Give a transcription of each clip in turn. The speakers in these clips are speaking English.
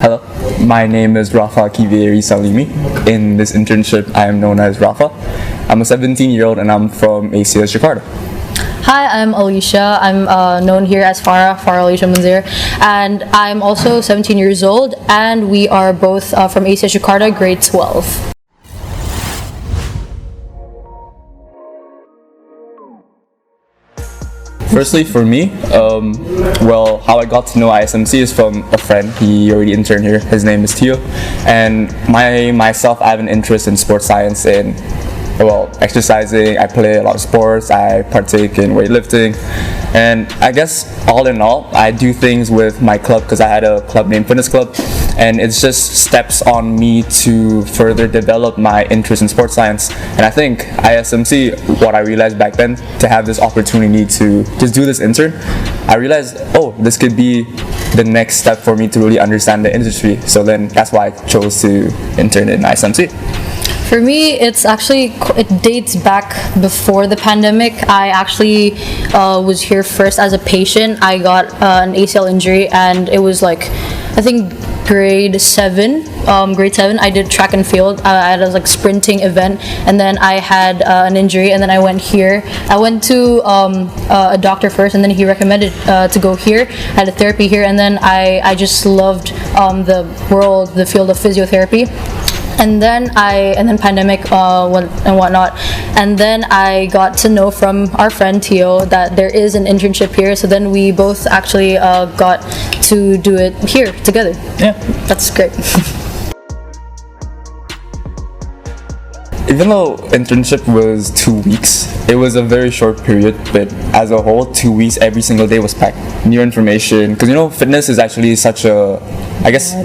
Hello, my name is Rafa Kiveri Salimi. In this internship, I am known as Rafa. I'm a 17-year-old and I'm from ACS Jakarta. Hi, I'm Alicia. I'm known here as Farah Alicia Munzir, and I'm also 17 years old, and we are both from ACS Jakarta, grade 12. Firstly, for me, how I got to know Ismc is from a friend. He already interned here. His name is Tio, and myself, I have an interest in sports science and exercising. I play a lot of sports. I partake in weightlifting, and I guess all in all, I do things with my club because I had a club named Fitness Club, and it's just steps on me to further develop my interest in sports science. And I think ISMC, what I realized back then, to have this opportunity to just do this intern, I realized, this could be the next step for me to really understand the industry. So then that's why I chose to intern in ISMC. For me, it dates back before the pandemic. I actually was here first as a patient. I got an ACL injury, and it was I think grade 7. I did track and field. I had a sprinting event, and then I had an injury, and then I went here. I went to a doctor first, and then he recommended to go here. I had a therapy here, and then I just loved the field of physiotherapy. And then pandemic and whatnot, and then I got to know from our friend Tio that there is an internship here. So then we both actually got to do it here together. Yeah, that's great. Even though internship was 2 weeks, it was a very short period, but as a whole, 2 weeks, every single day was packed. New information, because fitness is actually such a,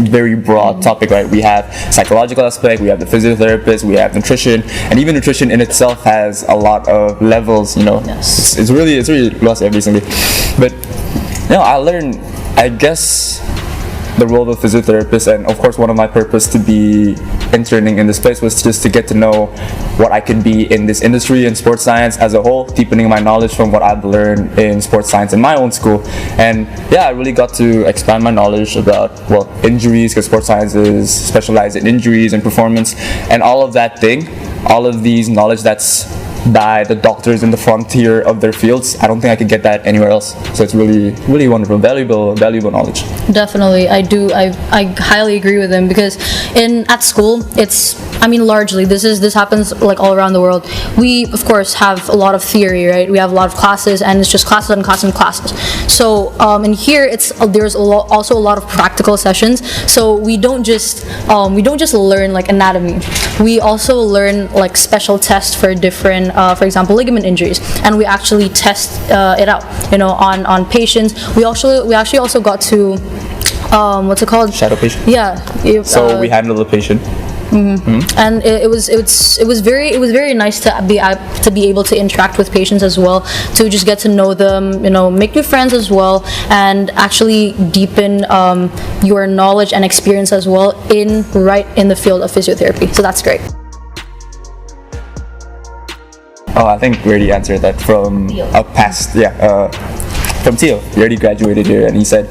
very broad topic, right? We have psychological aspect, we have the physiotherapist, we have nutrition, and even nutrition in itself has a lot of levels, Yes. It's really lost every single day. But, I learned, the role of a physiotherapist, and of course one of my purpose to be interning in this place was just to get to know what I could be in this industry and sports science as a whole, deepening my knowledge from what I've learned in sports science in my own school. And I really got to expand my knowledge about injuries, because sports science is specialized in injuries and performance and all of these knowledge that's by the doctors in the frontier of their fields. I don't think I could get that anywhere else. So it's really wonderful, valuable knowledge. Definitely, I do. I highly agree with him, because at school, largely this happens all around the world. We of course have a lot of theory, right? We have a lot of classes, and it's just classes and classes and classes. So in here, there's also a lot of practical sessions. So we don't just learn anatomy. We also learn special tests for different, for example, ligament injuries, and we actually test it out, on patients. We actually also got to what's it called? Shadow patient. Yeah. So we handle the patient. Mm-hmm. And it was very nice to be able to interact with patients as well, to just get to know them, make new friends as well, and actually deepen your knowledge and experience as well in the field of physiotherapy. So that's great. I think we already answered that from a past, from Tio. He already graduated here, and he said,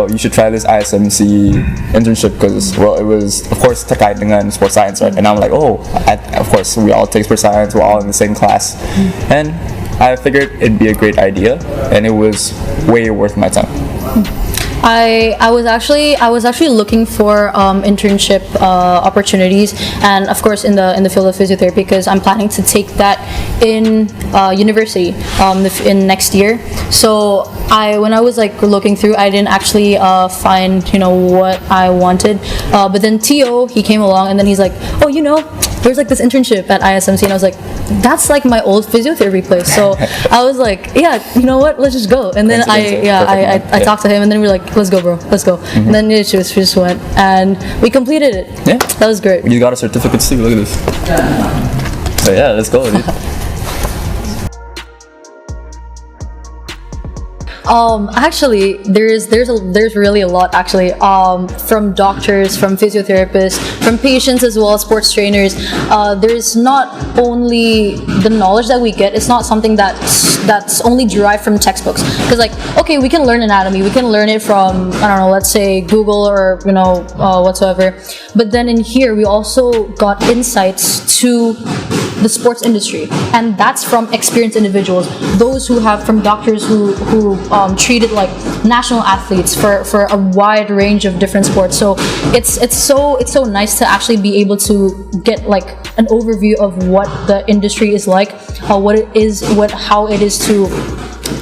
you should try this ISMC internship because, it was, of course, terkait dengan sports science, right? And I'm like, of course, we all take sports science, we're all in the same class. And I figured it'd be a great idea, and it was way worth my time. I was actually looking for internship opportunities, and of course in the field of physiotherapy, because I'm planning to take that in university in next year. So when I was looking through, I didn't actually find what I wanted, but then Tio, he came along, and then he's like, there's this internship at ISMC, and I was like, that's my old physiotherapy place. So I was like, you know what, let's just go. And then I talked to him, and then we were like, let's go, bro, let's go. Mm-hmm. And then we just went, and we completed it. Yeah, that was great. You got a certificate too. Look at this. So let's go, dude. Actually, there's really a lot actually. From doctors, from physiotherapists, from patients as well as sports trainers. There's not only the knowledge that we get. It's not something that's only derived from textbooks. Because like, okay, we can learn anatomy. We can learn it from, I don't know, let's say Google or whatsoever. But then in here, we also got insights to the sports industry, and that's from experienced individuals, those who have, from doctors who treated like national athletes for a wide range of different sports. So it's so nice to actually be able to get like an overview of what the industry is like, how it is to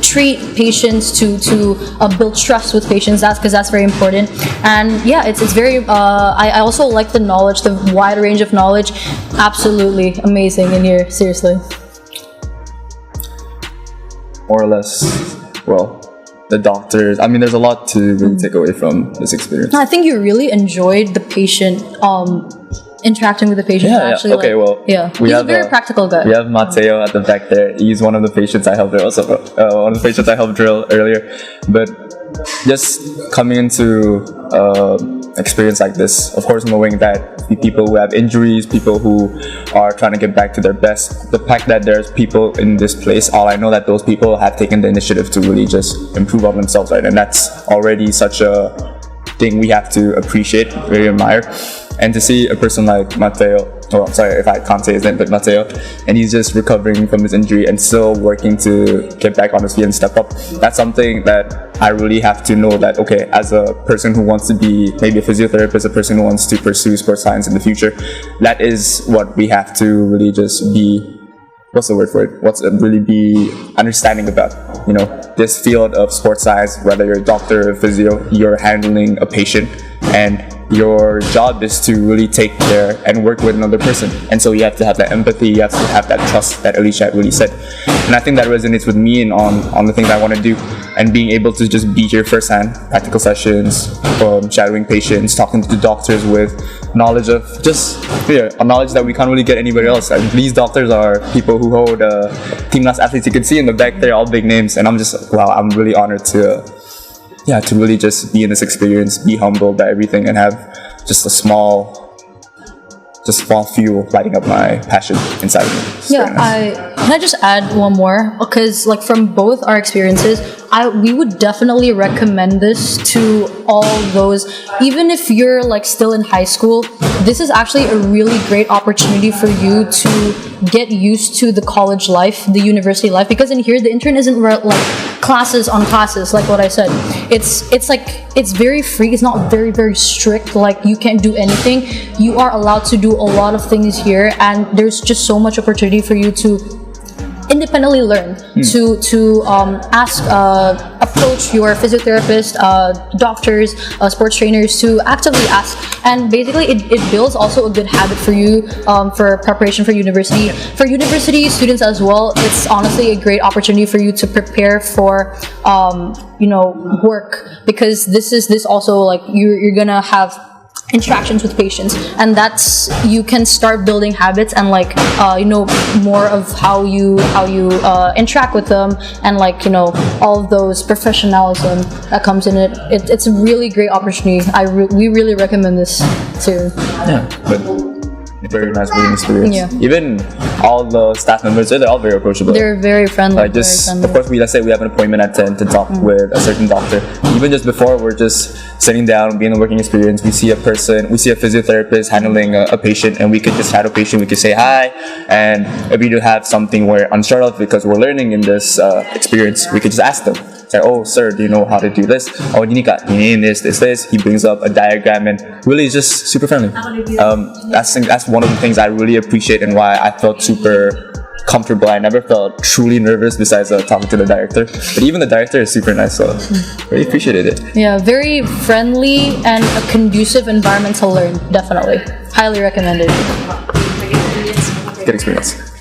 treat patients, to build trust with patients. That's very important. And yeah, it's very I also like the knowledge, the wide range of knowledge. Absolutely amazing in here, seriously. More or less, well, the doctors, I mean, there's a lot to really take away from this experience. I think you really enjoyed the patient, interacting with the patient. Yeah, actually, yeah. Okay, well, he's a very practical guy. We have Mateo at the back there. He's one of the patients I helped drill. One of the patients I helped drill earlier. But just coming into experience like this, of course, knowing that people who have injuries, people who are trying to get back to their best, the fact that there's people in this place, all I know that those people have taken the initiative to really just improve on themselves, right? And that's already such a thing we have to appreciate, really admire. And to see a person like Mateo, well, sorry if I can't say his name, but Mateo, and he's just recovering from his injury and still working to get back on his feet and step up. That's something that I really have to know that, okay, as a person who wants to be maybe a physiotherapist, a person who wants to pursue sports science in the future, that is what we have to really just be, what's the word for it? Really be understanding about, this field of sports science, whether you're a doctor or physio, you're handling a patient, and your job is to really take care and work with another person. And so you have to have that empathy, you have to have that trust that Alicia really said. And I think that resonates with me and on the things I want to do. And being able to just be here firsthand, practical sessions, shadowing patients, talking to the doctors with knowledge of a knowledge that we can't really get anywhere else. And these doctors are people who hold team class athletes. You can see in the back there, all big names. And I'm just, wow, I'm really honored to really just be in this experience, be humbled by everything, and have just a small fuel lighting up my passion inside of me. It's very nice. Can I just add one more? Because like from both our experiences, we would definitely recommend this to all those, even if you're like still in high school. This is actually a really great opportunity for you to get used to the college life, the university life, because in here the intern isn't like classes on classes, like what I said. It's very free. It's not very, very strict, like you can't do anything. You are allowed to do a lot of things here, and there's just so much opportunity for you to independently learn, to approach your physiotherapist, doctors, sports trainers, to actively ask. And basically it builds also a good habit for you for preparation for university. For university students as well, it's honestly a great opportunity for you to prepare for work, because this also, like, you're gonna have interactions with patients, and that's, you can start building habits and like more of how you interact with them, and like all of those professionalism that comes in it. It's a really great opportunity. We really recommend this too. Yeah, but very nice learning experience. Yeah. Even all the staff members, they're all very approachable. They're very friendly. Like of course, let's say we have an appointment at 10 to talk with a certain doctor. Even just before, we're just sitting down, being a working experience. We see a physiotherapist handling a patient, and we could just shadow patient. We could say hi, and if we do have something we're unsure of because we're learning in this experience, we could just ask them. Say, oh sir, do you know how to do this? Oh, you need this. He brings up a diagram, and really just super friendly. That's one of the things I really appreciate, and why I felt super comfortable. I never felt truly nervous besides talking to the director, but even the director is super nice, so really appreciated it. Yeah, very friendly and a conducive environment to learn. Definitely highly recommended. Good experience.